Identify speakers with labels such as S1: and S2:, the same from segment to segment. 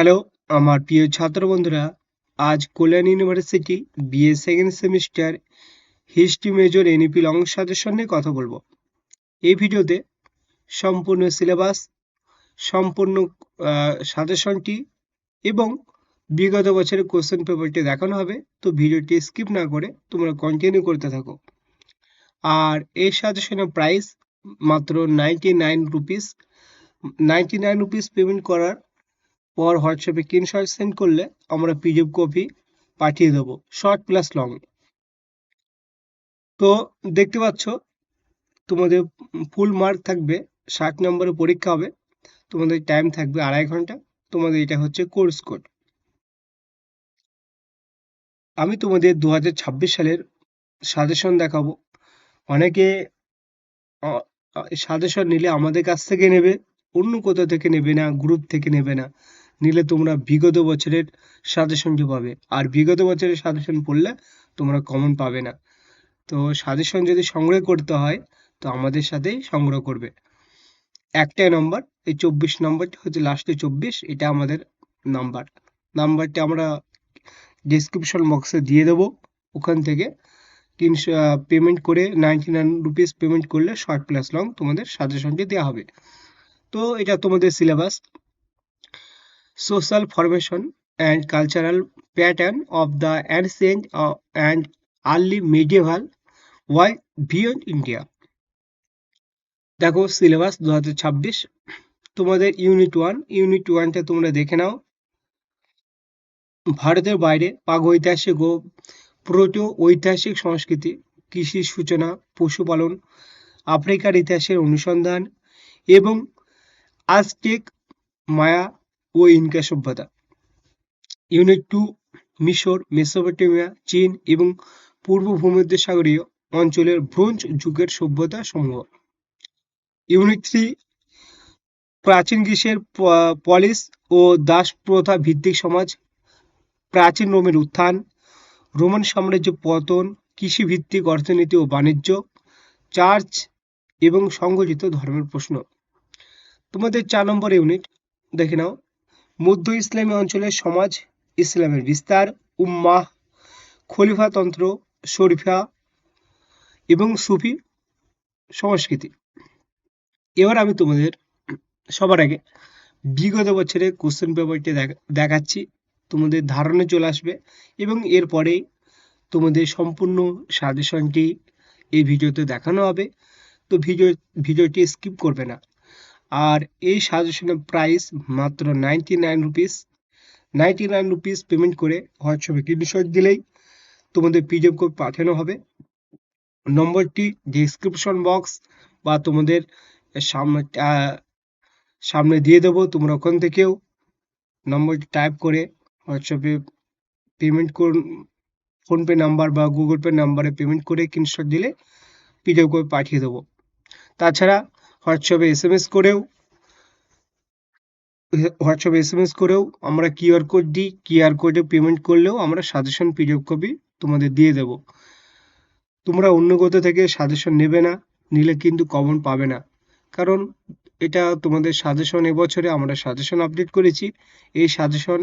S1: Hello আমার প্রিয় ছাত্র বন্ধুরা, আজ Kalyan university BA second semester history major NEP long suggestion নিয়ে কথা বলবো। এই ভিডিওতে সম্পূর্ণ সিলেবাস, সম্পূর্ণ সাজেশনটি এবং বিগত বছরের কোশ্চেন পেপারটি দেখানো হবে। তো ভিডিওটি স্কিপ না করে তোমরা কন্টিনিউ করতে থাকো। আর এই সাজেশনের প্রাইস মাত্র 99 রুপিস। 99 রুপিস পেমেন্ট করার পর হোয়াটসঅ্যাপে স্ক্রিনশট সেন্ড করলে আমরা পিডিএফ কপি পাঠিয়ে দেবো, শর্ট প্লাস লং। তো দেখতে পাচ্ছ তোমাদের ফুল মার্ক থাকবে, 60 নম্বরের পরীক্ষা হবে, তোমাদের টাইম থাকবে 2.5 ঘন্টা। তোমাদের এটা হচ্ছে কোর্স কোড। আমি তোমাদের 2026 সালের সাজেশন দেখাবো। অনেকে সাজেশন নিলে আমাদের কাছ থেকে নেবে, অন্য কোথাও থেকে নেবে না, গ্রুপ থেকে নেবে না। নিলে তোমরা বিগত বছরের সাজেশনটি পাবে, আর বিগত বছরের সাজেশন পড়লে তোমরা কমন পাবে না। তো সাজেশন যদি সংগ্রহ করতে হয় তো আমাদের সাথেই সংগ্রহ করবে। একটাই নম্বর, এই 24 নম্বরটি হচ্ছে লাস্টে 24, এটা আমাদের নাম্বারটা আমরা ডিসক্রিপশন বক্সে দিয়ে দেবো। ওখান থেকে পেমেন্ট করে 99 রুপিস পেমেন্ট করলে শর্ট প্লাস লং তোমাদের সাজেশনটি দেওয়া হবে। তো এটা তোমাদের syllabus, social formation and cultural pattern of the ancient and early medieval world beyond India। দেখো সিলেবাস 2026, তোমাদের ইউনিট ওয়ানটা তোমরা দেখে নাও। ভারতের বাইরে প্রাগৈতিহাসিক ও প্রোটো ঐতিহাসিক সংস্কৃতি, কৃষির সূচনা, পশুপালন, আফ্রিকার ইতিহাসের অনুসন্ধান এবং আজটেক, মায়া ও ইনকা সভ্যতা। ইউনিট 2 মিশর, মেসোপটেমিয়া, চীন এবং পূর্ব ভূমধ্যসাগরীয় অঞ্চলের ব্রোঞ্জ যুগের সভ্যতা সমূহ। ইউনিট 3 প্রাচীন গ্রিসের পলিস ও দাস প্রথা ভিত্তিক সমাজ, প্রাচীন রোমের উত্থান, রোমান সাম্রাজ্য পতন, কৃষিভিত্তিক অর্থনীতি ও বাণিজ্য, চার্চ এবং সংগঠিত ধর্মের প্রশ্ন। তোমাদের 4 নম্বর ইউনিট দেখে নাও, মধ্য ইসলামী অঞ্চলের সমাজ, ইসলামের বিস্তার, উম্মাহ, খলিফাতন্ত্র, শরিফা এবং সুফি সংস্কৃতি। এবার আমি তোমাদের সবার আগে বিগত বছরের কোশ্চেন পেপারটি দেখাচ্ছি, তোমাদের ধারণা চলে আসবে এবং এরপরে তোমাদের সম্পূর্ণ সাজেশনটি এই ভিডিওতে দেখানো হবে। তো ভিডিওটি স্কিপ করবে না। আর এই সাজেশনের প্রাইস মাত্র 99 রুপিস। 99 রুপিস পেমেন্ট করে হোয়াটসঅ্যাপে স্ক্রিনশট দিলেই তোমাদের পিডিএফ কোড পাঠানো হবে। নম্বরটি ডেসক্রিপশন বক্স বা তোমাদের সামনে দিয়ে দেবো, তোমরা ওখান থেকেও নম্বরটি টাইপ করে হোয়াটসঅ্যাপে পেমেন্ট করুন, ফোনপে নাম্বার বা গুগল পে নাম্বারে পেমেন্ট করে স্ক্রিনশট দিলে পিডিএফ কোড পাঠিয়ে দেবো। তাছাড়া হোয়াটসঅ্যাপে এসএমএস করেও আমরা কিউআর কোড দিই, কিউআর কোডে পেমেন্ট করলেও আমরা সাজেশন পিডিএফ কপি তোমাদের দিয়ে দেব। তোমরা অন্য কোথাও থেকে সাজেশন নেবে না, নিলে কিন্তু কমন পাবে না, কারণ এটা তোমাদের সাজেশন। এবছরে আমরা সাজেশন আপডেট করেছি, এই সাজেশন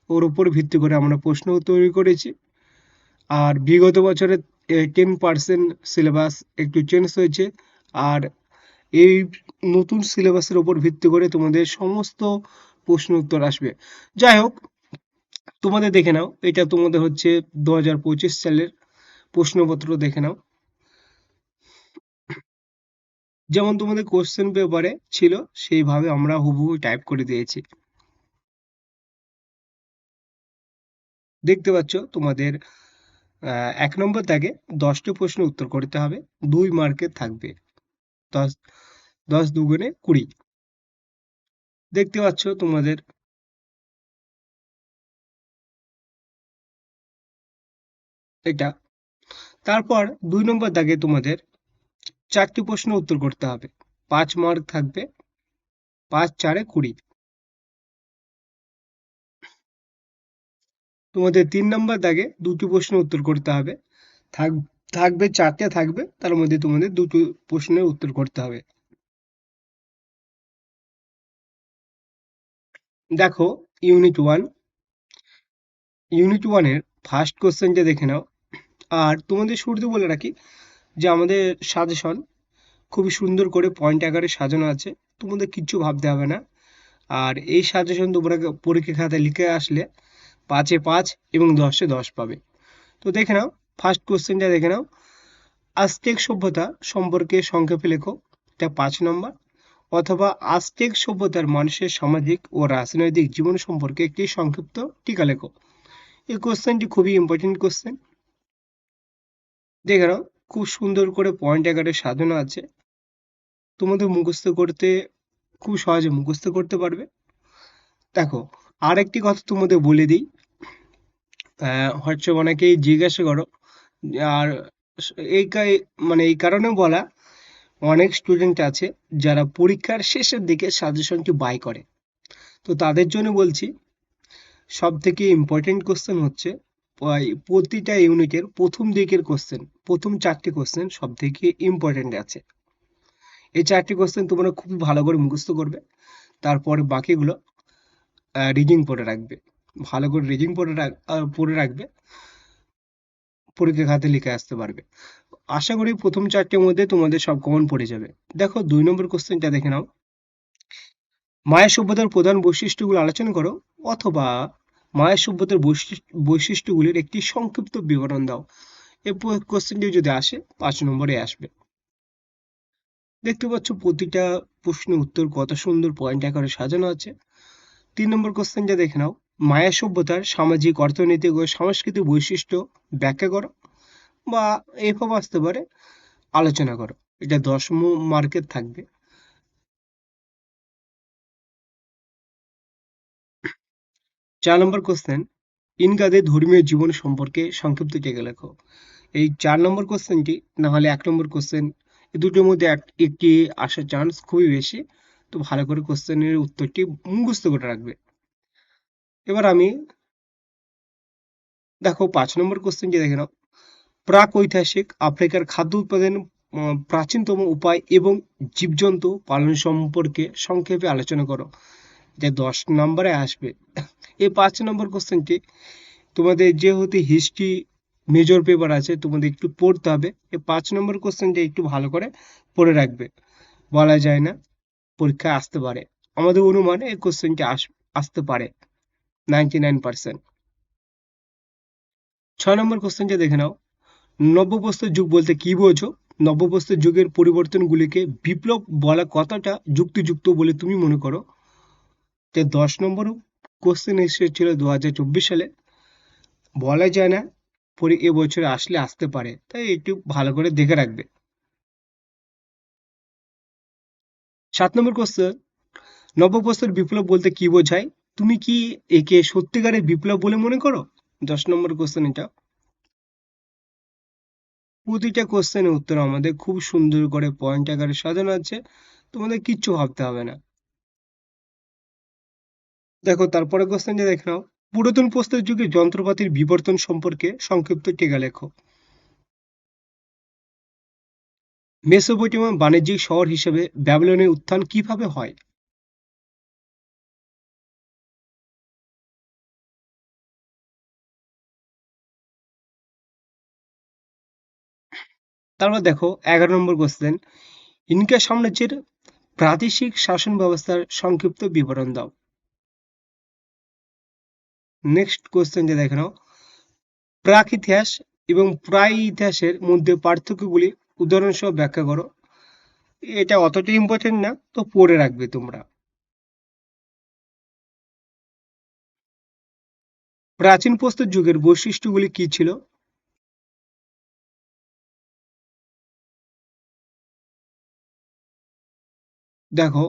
S1: ওর উপর ভিত্তি করে আমরা প্রশ্ন তৈরি করেছি। আর বিগত বছরে 10% সিলেবাস একটু চেঞ্জ হয়েছে, আর এই নতুন সিলেবাসের উপর ভিত্তি করে তোমাদের সমস্ত প্রশ্ন উত্তর আসবে। যাই হোক, তোমাদের দেখে নাও, এটা তোমাদের হচ্ছে 2025 সালের প্রশ্নপত্র দেখে নাও। যেমন তোমাদের কোশ্চেন পেপারে ছিল সেইভাবে আমরা হুবহু টাইপ করে দিয়েছি। দেখতে পাচ্ছ তোমাদের 1 নম্বর দাগে 10টি প্রশ্ন উত্তর করতে হবে, 2 মার্কের থাকবে, 10 দুগুণে 20। দেখতে পাচ্ছ তোমাদের এটা। তারপর 2 নম্বর দাগে তোমাদের 4টি প্রশ্ন উত্তর করতে হবে, 5 মার্ক থাকবে, 5 4 20। তোমাদের 3 নম্বর দাগে 2টি প্রশ্ন উত্তর করতে হবে, থাকবে 4টে থাকবে, তার মধ্যে তোমাদের 2টি প্রশ্নের উত্তর করতে হবে। দেখো ইউনিট ওয়ান। ইউনিট ওয়ানের ফার্স্ট কোশ্চেনটা দেখে নাও। আর তোমাদের শুরুতে বলে রাখি যে আমাদের সাজেশন খুবই সুন্দর করে পয়েন্ট আকারে সাজানো আছে, তোমাদের কিচ্ছু ভাবতে হবে না। আর এই সাজেশন তোমরা পরীক্ষা খাতায় লিখে আসলে 5-এ 5 এবং 10-এ 10 পাবে। তো দেখে নাও, ফার্স্ট কোশ্চেনটা দেখে নাও। আজটেক সভ্যতা সম্পর্কে সংক্ষেপে লেখো, এটা 5 নম্বর। অথবা আজটেক সভ্যতার মানুষের সামাজিক ও রাজনৈতিক জীবন সম্পর্কে একটি সংক্ষিপ্ত টিকা লেখো। এই কোশ্চেনটি খুবই ইম্পর্টেন্ট কোশ্চেন। দেখে নাও, খুব সুন্দর করে পয়েন্ট আকারে সাজানো আছে, তোমাদের মুখস্থ করতে খুব সহজে মুখস্থ করতে পারবে। দেখো, আরেকটি কথা তোমাদের বলে দিই, হচ্ছে অনেকেই জিজ্ঞাসা করো, আর এই মানে এই কারণে বলা, অনেক স্টুডেন্ট আছে যারা পরীক্ষার শেষের দিকে সাজেশনটি বাই করে। তো তাদের জন্য বলছি, সব থেকে ইম্পর্টেন্ট কোশ্চেন হচ্ছে প্রতিটা ইউনিটের প্রথম দিকের কোশ্চেন, প্রথম 4টি কোশ্চেন সব থেকে ইম্পর্টেন্ট আছে। এই 4টি কোশ্চেন তোমরা খুব ভালো করে মুখস্থ করবে, তারপরে বাকিগুলো রিডিং পড়ে রাখবে, ভালো করে রিডিং পড়ে রাখবে, পরীক্ষা খাতে লিখে আসতে পারবে। আশা করি প্রথম 4টের মধ্যে তোমাদের সব কমন পড়ে যাবে। দেখো 2 নম্বর কোশ্চেনটা দেখে নাও। মায়া সভ্যতার প্রধান বৈশিষ্ট্যগুলো আলোচনা করো, অথবা মায়া সভ্যতার বৈশিষ্ট্যগুলির একটি সংক্ষিপ্ত বিবরণ দাও। এই কোশ্চেনটি যদি আসে 5 নম্বরে আসবে। দেখতে পাচ্ছ প্রতিটা প্রশ্নের উত্তর কত সুন্দর পয়েন্ট আকারে সাজানো আছে। 3 নম্বর কোশ্চেনটা দেখে নাও। মায়া সভ্যতার সামাজিক, অর্থনৈতিক ও সাংস্কৃতিক বৈশিষ্ট্য ব্যাখ্যা করো, বা এভাবে আসতে পারে আলোচনা করো। এটা 10 মার্কের থাকবে। 4 নম্বর কোশ্চেন, ইনকাদের ধর্মীয় জীবন সম্পর্কে সংক্ষিপ্ত টিকা লেখো। এই 4 নম্বর কোশ্চেনটি না হলে 1 নম্বর কোশ্চেন, এই দুটোর মধ্যে একটি আসার চান্স খুবই বেশি। তো ভালো করে কোশ্চেনের উত্তরটি মুখস্থ করে রাখবে। এবার আমি দেখো 5 নম্বর কোশ্চেনটি দেখে নাও। প্রাক ঐতিহাসিক আফ্রিকার খাদ্য উৎপাদন প্রাচীনতম উপায় এবং জীবজন্তু পালন সম্পর্কে সংক্ষেপে আলোচনা করো, যা 10 নম্বরে আসবে। এই 5 নম্বর কোশ্চেনটি তোমাদের যেহেতু হিস্ট্রি মেজর পেপার আছে, তোমাদের একটু পড়তে হবে। এই 5 নম্বর কোশ্চেনটা একটু ভালো করে পড়ে রাখবে, বলা যায় না পরীক্ষায় আসতে পারে। আমাদের অনুমান এই কোশ্চেনটি আসতে পারে 99%। 6 নম্বর কোশ্চেনটা দেখে নাও। নব্যপ্রস্তর যুগ বলতে কি বোঝো? নব্যপ্রস্তর যুগের পরিবর্তনগুলিকে বিপ্লব বলা কতটা যুক্তিযুক্ত বলে তুমি মনে করো? 10 নম্বর কোশ্চেন এসেছিল 2024 সালে, বলা যায় না এবছরে আসলে আসতে পারে, তাই একটু ভালো করে দেখে রাখবে। 7 নম্বর কোশ্চেন, নব্যপ্রস্তর বিপ্লব বলতে কি বোঝায়? তুমি কি একে সত্যিকারের বিপ্লব বলে মনে করো? 10 নম্বর কোশ্চেন এটা। প্রতিটা কোশ্চেনের উত্তর আমাদের খুব সুন্দর করে পয়েন্ট আকারে সাজানো আছে, তোমাদের কিচ্ছু ভাবতে হবে না। দেখো তারপরে কোশ্চেনটা দেখে নাও। পুরাতন প্রস্তর যুগে যন্ত্রপাতির বিবর্তন সম্পর্কে সংক্ষিপ্ত টিকা লেখো। মেসোপটেমিয়া বাণিজ্যিক শহর হিসেবে ব্যাবিলনের উত্থান কিভাবে হয়? তারপর দেখো 11 নম্বর কোশ্চেন, ইনকা সাম্রাজ্যের প্রাদেশিক শাসন ব্যবস্থার সংক্ষিপ্ত বিবরণ দাও। নেক্সট কোশ্চেনটা দেখে নাও। প্রাক ইতিহাস এবং প্রায় ইতিহাসের মধ্যে পার্থক্যগুলি উদাহরণ সহ ব্যাখ্যা করো। এটা অতটা ইম্পর্টেন্ট না, তো পড়ে রাখবে তোমরা। প্রাচীন প্রস্তর যুগের বৈশিষ্ট্যগুলি কি ছিল? দেখো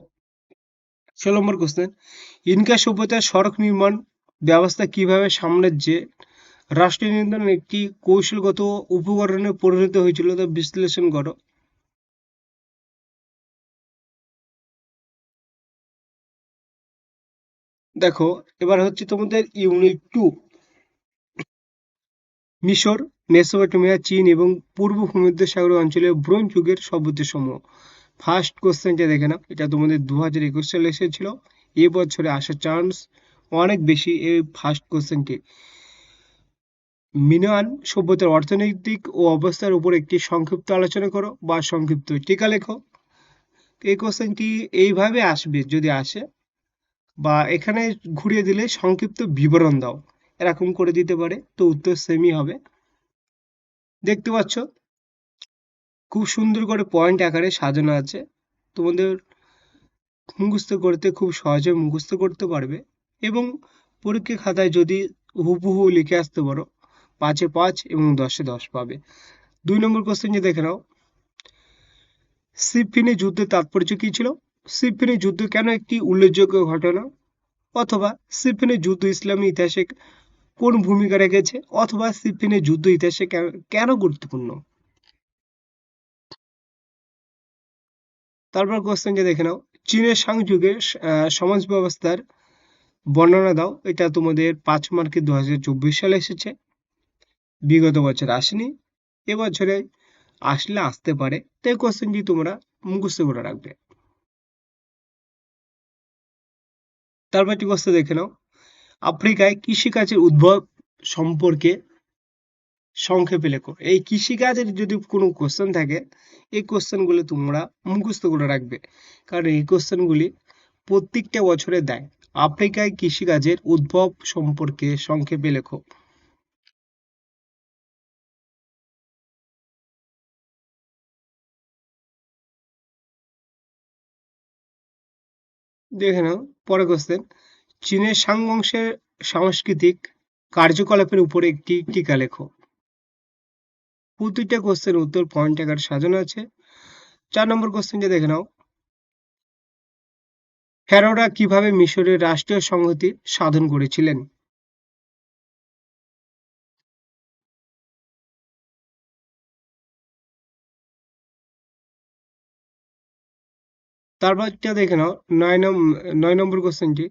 S1: 16 নম্বর কোশ্চেন, ইনকা সভ্যতার সড়ক নির্মাণ ব্যবস্থা কিভাবে সাম্রাজ্যে রাষ্ট্র নিয়ন্ত্রণের একটি কৌশলগত উপকরণে পরিণত হয়েছিল, তা বিশ্লেষণ করো। দেখো এবার হচ্ছে তোমাদের ইউনিট 2, মিশর, মেসোপটেমিয়া, চীন এবং পূর্ব ভূমধ্যসাগরীয় অঞ্চলের ব্রোঞ্জ যুগের সভ্যতাসমূহ। ফার্স্ট কোশ্চেনটা দেখে নাও, এটা তোমাদের 2021 সালে এসেছিল, এবছরে আসার চান্স অনেক বেশি এই ফার্স্ট কোশ্চেনটি। মিনোয়ান সভ্যতার অর্থনৈতিক ও অবস্থার উপর একটি সংক্ষিপ্ত আলোচনা করো বা সংক্ষিপ্ত টিকা লেখো। এই কোশ্চেনটি এইভাবে আসবে যদি আসে, বা এখানে ঘুরিয়ে দিলে সংক্ষিপ্ত বিবরণ দাও, এরকম করে দিতে পারে, তো উত্তর সেমই হবে। দেখতে পাচ্ছ খুব সুন্দর করে পয়েন্ট আকারে সাজানো আছে, তোমাদের মুখস্থ করতে খুব সহজে মুখস্থ করতে পারবে, এবং পরীক্ষা খাতায় যদি হুবহু লিখে আসতে পারো 5-এ 5 এবং 10-এ 10 পাবে। 2 নম্বর কোশ্চেনটি দেখে নাও। সিফিনে যুদ্ধের তাৎপর্য কি ছিল? সিফিনে যুদ্ধ কেন একটি উল্লেখযোগ্য ঘটনা? অথবা সিফিনের যুদ্ধ ইসলামী ইতিহাসে কোন ভূমিকা রেখেছে? অথবা সিফিনের যুদ্ধ ইতিহাসে কেন গুরুত্বপূর্ণ? তারপর কোশ্চেনটা দেখে নাও। চীনের সাং যুগের সমাজ ব্যবস্থার বর্ণনা দাও। এটা তোমাদের 5 মার্কে 2024 সালে এসেছে, বিগত বছর আসেনি, এবছরে আসলে আসতে পারে, তাই কোশ্চেনটি তোমরা মুখস্থ করে রাখবে। তারপর একটি কোশ্চেন দেখে নাও। আফ্রিকায় কৃষিকাজের উদ্ভব সম্পর্কে সংক্ষেপে লেখো। এই কৃষিকাজের যদি কোনো কোশ্চেন থাকে, এই কোশ্চেনগুলো তোমরা মুখস্থ করে রাখবে, কারণ এই কোশ্চেনগুলি প্রত্যেকটা বছরে দেয়। আফ্রিকায় কৃষিকাজের উদ্ভব সম্পর্কে সংক্ষেপে লেখো। দেখে নাও পরে কোশ্চেন। চীনের সাং বংশের সাংস্কৃতিক কার্যকলাপের উপর একটি টিকা লেখো। প্রতিটা কোশ্চেন উত্তর পয়েন্ট আকারে সাজানো আছে। 4 নম্বর কোশ্চেনটা দেখে নাও। ফেরোরা কিভাবে মিশরের রাষ্ট্রীয় সংহতি সাধন করেছিলেন? তারপরটা দেখে নাও 9 নম্বর কোশ্চেনটি।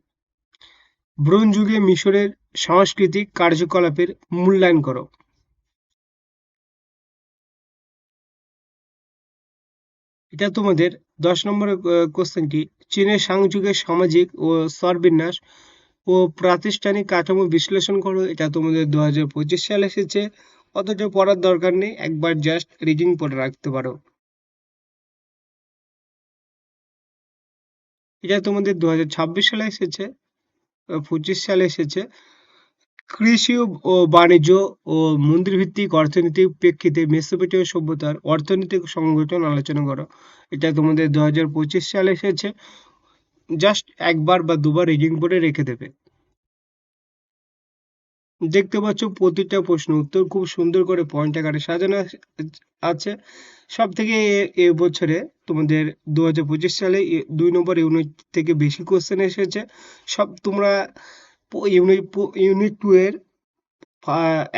S1: ব্রোঞ্জ যুগে মিশরের সাংস্কৃতিক কার্যকলাপের মূল্যায়ন করো। এটা তোমাদের 10 নম্বর কোশ্চেনটি। চীনের সাং যুগের সামাজিক ও স্তরবিন্যাস ও প্রাতিষ্ঠানিক কাঠামো বিশ্লেষণ করো। এটা তোমাদের 2025 সালে এসেছে, অতটা পড়ার দরকার নেই, একবার জাস্ট রিডিং পড়ে রাখতে পারো। এটা তোমাদের 2026 সালে এসেছে, 25 সালে এসেছে। কৃষি ও বাণিজ্য ও মন্দির ভিত্তিক অর্থনীতির প্রেক্ষিতে মেসোপটেমীয় সভ্যতার অর্থনৈতিক সংগঠন আলোচনা করো। এটা তোমাদের 2025 সালে এসেছে, জাস্ট একবার বা দুবার রিডিং পড়ে রেখে দেবে। দেখতে পাচ্ছ প্রতিটা প্রশ্ন উত্তর খুব সুন্দর করে পয়েন্ট আকারে সাজানো আছে। সব থেকে এবছরে তোমাদের 2025 সালে 2 নম্বর ইউনিট থেকে বেশি কোশ্চেন এসেছে। সব তোমরা ইউনিট 2 এর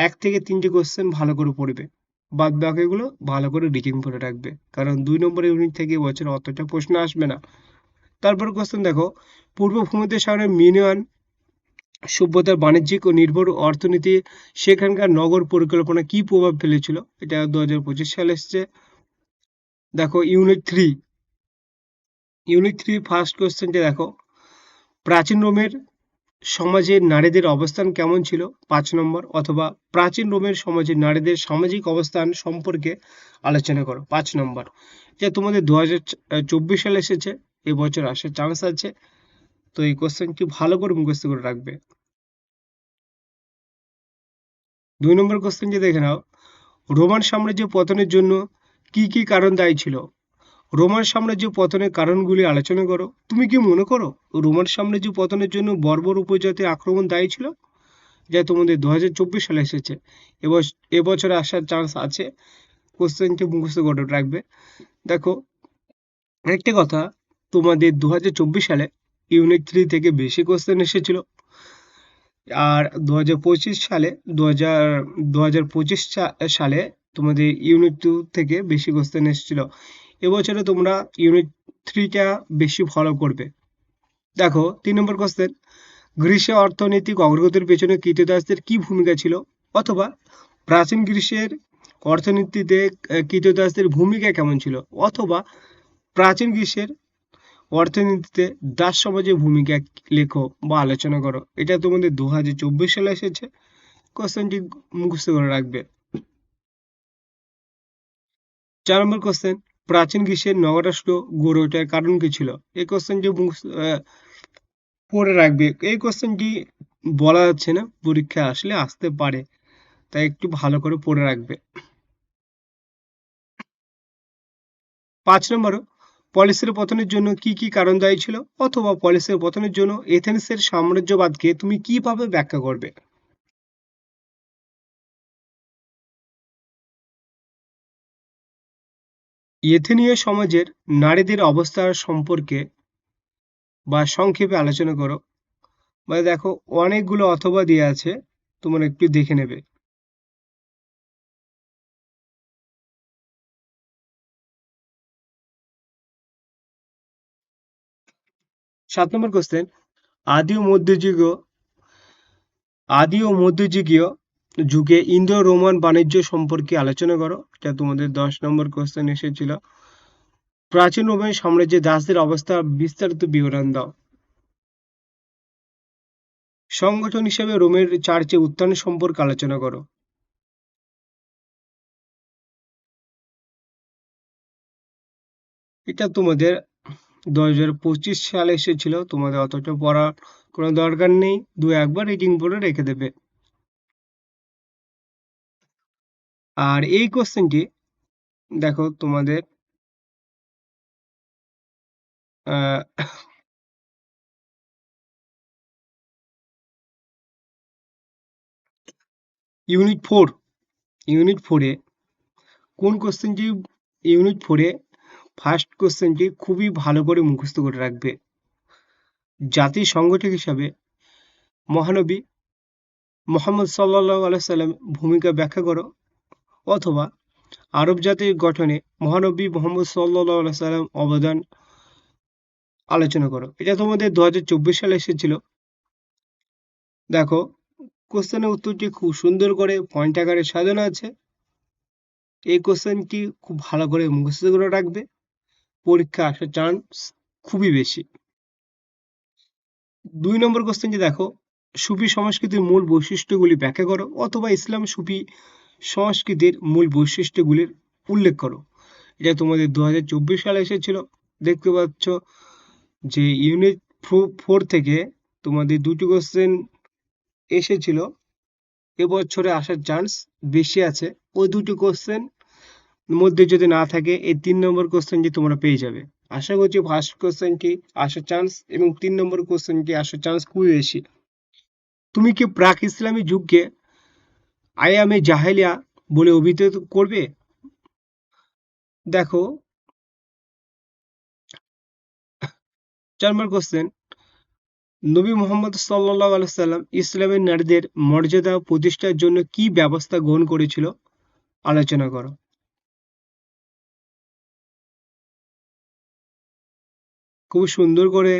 S1: 1 থেকে 3টে কোশ্চেন ভালো করে পড়বে, বাদ বাকিগুলো ভালো করে রিডিং করে রাখবে, কারণ 2 নম্বর ইউনিট থেকে এবছর অতটা প্রশ্ন আসবে না। তারপর কোশ্চেন দেখো। পূর্ব ভূমধ্যসাগরের শহরে মিনোয়ান সভ্যতার বাণিজ্যিক ও নির্ভর অর্থনীতি সেখানকার নগর পরিকল্পনা কি প্রভাব ফেলেছিল? এটা 2025 সালে এসেছে। দেখো ইউনিট 3 ফার্স্ট কোশ্চেনটা দেখো। প্রাচীন রোমের সমাজে নারীদের অবস্থান কেমন ছিল? 5 নম্বর। অথবা প্রাচীন রোমের সমাজে নারীদের সামাজিক অবস্থান সম্পর্কে আলোচনা করো, 5 নম্বর। এটা তোমাদের 2024 সালে এসেছে, এবছর আসার চান্স আছে, তো এই কোশ্চেনটি ভালো করে মুখস্থ করে রাখবে। 2 নম্বর কোশ্চেনটি দেখে নাও। রোমান সাম্রাজ্য পতনের জন্য কি কি কারণ দায়ী ছিল? রোমান সাম্রাজ্য পতনের কারণগুলি আলোচনা করো। তুমি কি মনে করো রোমান সাম্রাজ্য পতনের জন্য বর্বর উপজাতি আক্রমণ দায়ী ছিল? যা তোমাদের 2024 সালে এসেছে, এবছর আসার চান্স আছে, কোশ্চেনটি মুখস্থ করে রাখবে। দেখো একটা কথা, তোমাদের 2024 সালে ইউনিট 3 থেকে বেশি কোশ্চেন এসেছিল, আর 2025 সালে 2025 সালে তোমাদের ইউনিট 2 থেকে বেশি কোশ্চেন এসেছিল। এবছরে তোমরা ইউনিট 3টা বেশি ফলো করবে। দেখো 3 নম্বর কোশ্চেন। গ্রীসে অর্থনৈতিক অগ্রগতির পেছনে কৃতদাসদের কি ভূমিকা ছিল? অথবা প্রাচীন গ্রীসের অর্থনীতিতে কৃতদাসদের ভূমিকা কেমন ছিল? অথবা প্রাচীন গ্রীসের অর্থনীতিতে দাস সমাজের ভূমিকা লেখো বা আলোচনা করো। এটা তোমাদের 2024 সালে এসেছে। কোশ্চেনটি মুখস্থ করে রাখবে। 4 নম্বর কোশ্চেন, প্রাচীন গ্রীসের নগরাষ্ট্র গড়ে ওঠার কারণ কি ছিল? এই কোশ্চেনটি পড়ে রাখবে। এই কোশ্চেনটি বলা যাচ্ছে না, পরীক্ষা আসলে আসতে পারে, তাই একটু ভালো করে পড়ে রাখবে। 5 নম্বর, পলিসের পতনের জন্য কি কি কারণ দায়ী ছিল, অথবা পলিসের পতনের জন্য এথেন্সের সাম্রাজ্যবাদকে তুমি কিভাবে ব্যাখ্যা করবে? এথেনীয় সমাজের নারীদের অবস্থা সম্পর্কে বা সংক্ষেপে আলোচনা করো। মানে দেখো, অনেকগুলো অথবা দিয়ে আছে, তোমরা একটু দেখে নেবে। 7 নম্বর কোশ্চেন, আদি ও মধ্যযুগীয় আদি ও মধ্যযুগীয় যুগে ইন্দো রোমান বাণিজ্য সম্পর্কে আলোচনা করো। এটা তোমাদের 10 নম্বর কোশ্চেন এসেছিল। প্রাচীন রোমান সাম্রাজ্যে দাসদের অবস্থা বিস্তারিত বিবরণ দাও। সংগঠন হিসেবে রোমের চার্চে উত্থান সম্পর্কে আলোচনা করো। এটা তোমাদের 2025 সালে এসেছিল, তোমাদের অতটা পড়ার কোনো দরকার নেই, দু একবার রিডিং পড়ে রেখে দেবে। আর এই কোশ্চেনটি দেখো তোমাদের ইউনিট ফোর ইউনিট ফোরে কোন কোশ্চেনটি, ইউনিট ফোরে ফার্স্ট কোশ্চেনটি খুবই ভালো করে মুখস্থ করে রাখবে। জাতির সংগঠক হিসাবে মহানবী মোহাম্মদ সাল্লাল্লাহু আলাইহি সাল্লাম ভূমিকা ব্যাখ্যা করো, অথবা আরব জাতির গঠনে মহানবী মোহাম্মদ সাল্লাল্লাহু আলাইহি সাল্লাম অবদান আলোচনা করো। এটা তোমাদের 2024 সালে এসেছিল। দেখো, কোশ্চেনের উত্তরটি খুব সুন্দর করে পয়েন্ট আকারে সাজানো আছে। এই কোশ্চেনটি খুব ভালো করে মুখস্থ করে রাখবে, পরীক্ষা আসার চান্স খুবই বেশি। 2 নম্বর কোশ্চেনটি দেখো, সুফি সংস্কৃতির মূল বৈশিষ্ট্যগুলি ব্যাখ্যা করো, অথবা ইসলাম সুফি সংস্কৃতির মূল বৈশিষ্ট্যগুলির উল্লেখ করো। এটা তোমাদের 2024 সালে এসেছিল। দেখতে পাচ্ছ যে ইউনিট 4 থেকে তোমাদের দুটি কোশ্চেন এসেছিল, এবছরে আসার চান্স বেশি আছে। ওই দুটি কোশ্চেন মধ্যে যদি না থাকে, এই 3 নম্বর কোশ্চেনটি তোমরা পেয়ে যাবে। আশা করছি ফার্স্ট কোশ্চেনটি আসার চান্স এবং 3 নম্বর কোশ্চেনটি আসার চান্স খুবই বেশি। তুমি কি প্রাক ইসলামী যুগকে আয়ামে জাহেলিয়া বলে অভিহিত করবে? দেখো, 4 নম্বর কোশ্চেন, নবী মুহাম্মদ সাল্লাল্লাহু আলাইহি সাল্লাম ইসলামের নারীদের মর্যাদা প্রতিষ্ঠার জন্য কি ব্যবস্থা গ্রহণ করেছিল, আলোচনা করো। খুব সুন্দর করে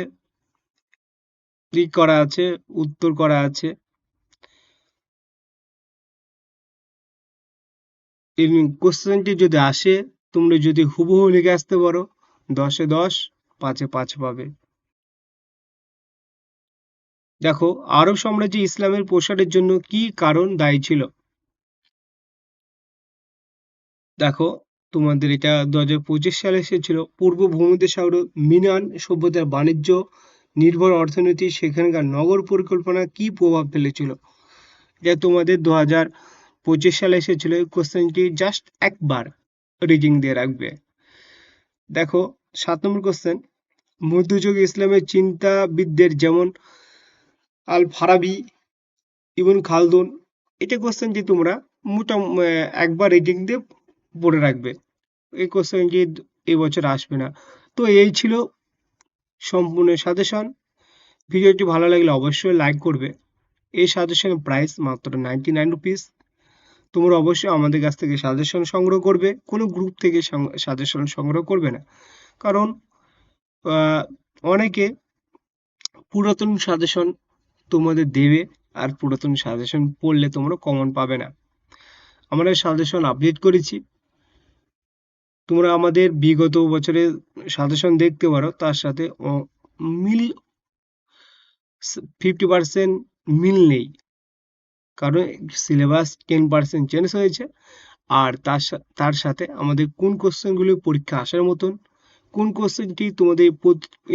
S1: ক্লিক করা আছে, উত্তর করা আছে। এই কোশ্চেনটি যদি আসে, তোমরা যদি হুবহু লিখে আসতে পারো, 10-এ 10, 5-এ 5 পাবে। দেখো, আরব সাম্রাজ্যে ইসলামের প্রসারের জন্য কি কারণ দায়ী ছিল? দেখো, তোমাদের এটা 2025 সালে এসেছিল। পূর্ব ভূমধ্যসাগর মিনান সভ্যতার বাণিজ্য নির্ভর অর্থনীতি, সেখানকার নগর পরিকল্পনা কি প্রভাব ফেলেছিল? এটা তোমাদের 2025 সালে এসেছিল। এই কোশ্চেনটি জাস্ট একবার রিডিং দিয়ে রাখবে। দেখো, 7 নম্বর কোশ্চেন, মধ্যযুগে ইসলামের চিন্তাবিদদের যেমন আল ফারাবি, ইবন খালদুন, এটা কোশ্চেনটি তোমরা মোটামুটি একবার রিডিং দিয়ে পড়ে রাখবে। এই কোশ্চেনটি এই বছর আসবে না। তো এই ছিল সম্পূর্ণ সাজেশন। ভিডিওটি ভালো লাগলে অবশ্যই লাইক করবে। এই সাজেশনের প্রাইস মাত্র 99 রুপিস। তোমরা অবশ্যই আমাদের কাছ থেকে সাজেশন সংগ্রহ করবে, কোনো গ্রুপ থেকে সাজেশন সংগ্রহ করবে না। কারণ অনেকে পুরাতন সাজেশন তোমাদের দেবে, আর পুরাতন সাজেশন পড়লে তোমরা কমন পাবে না। আমরা সাজেশন আপডেট করেছি, তোমরা আমাদের বিগত বছরের সাজেশন দেখতে পারো, তার সাথে মিল 50% মিল নেই, কারণ সিলেবাস 10% চেঞ্জ হয়েছে। আর তার সাথে আমাদের কোন কোশ্চেনগুলো পরীক্ষা আসার মতন, কোন কোশ্চেনটি তোমাদের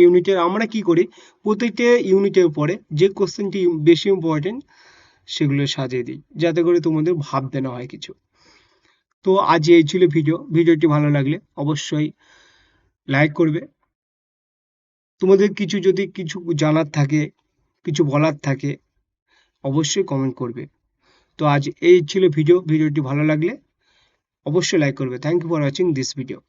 S1: ইউনিটের, আমরা কি করি প্রত্যেকটা ইউনিটের পরে যে কোশ্চেনটি বেশি ইম্পর্টেন্ট সেগুলো সাজিয়ে দিই, যাতে করে তোমাদের ভাবতে না হয় কিছু। তো আজ এই ছিল ভিডিওটি ভালো লাগলে অবশ্যই লাইক করবে। তোমাদের যদি কিছু জানার থাকে, কিছু বলার থাকে, অবশ্যই কমেন্ট করবে। তো আজ এই ছিল ভিডিওটি ভালো লাগলে অবশ্যই লাইক করবে। Thank you for watching this video.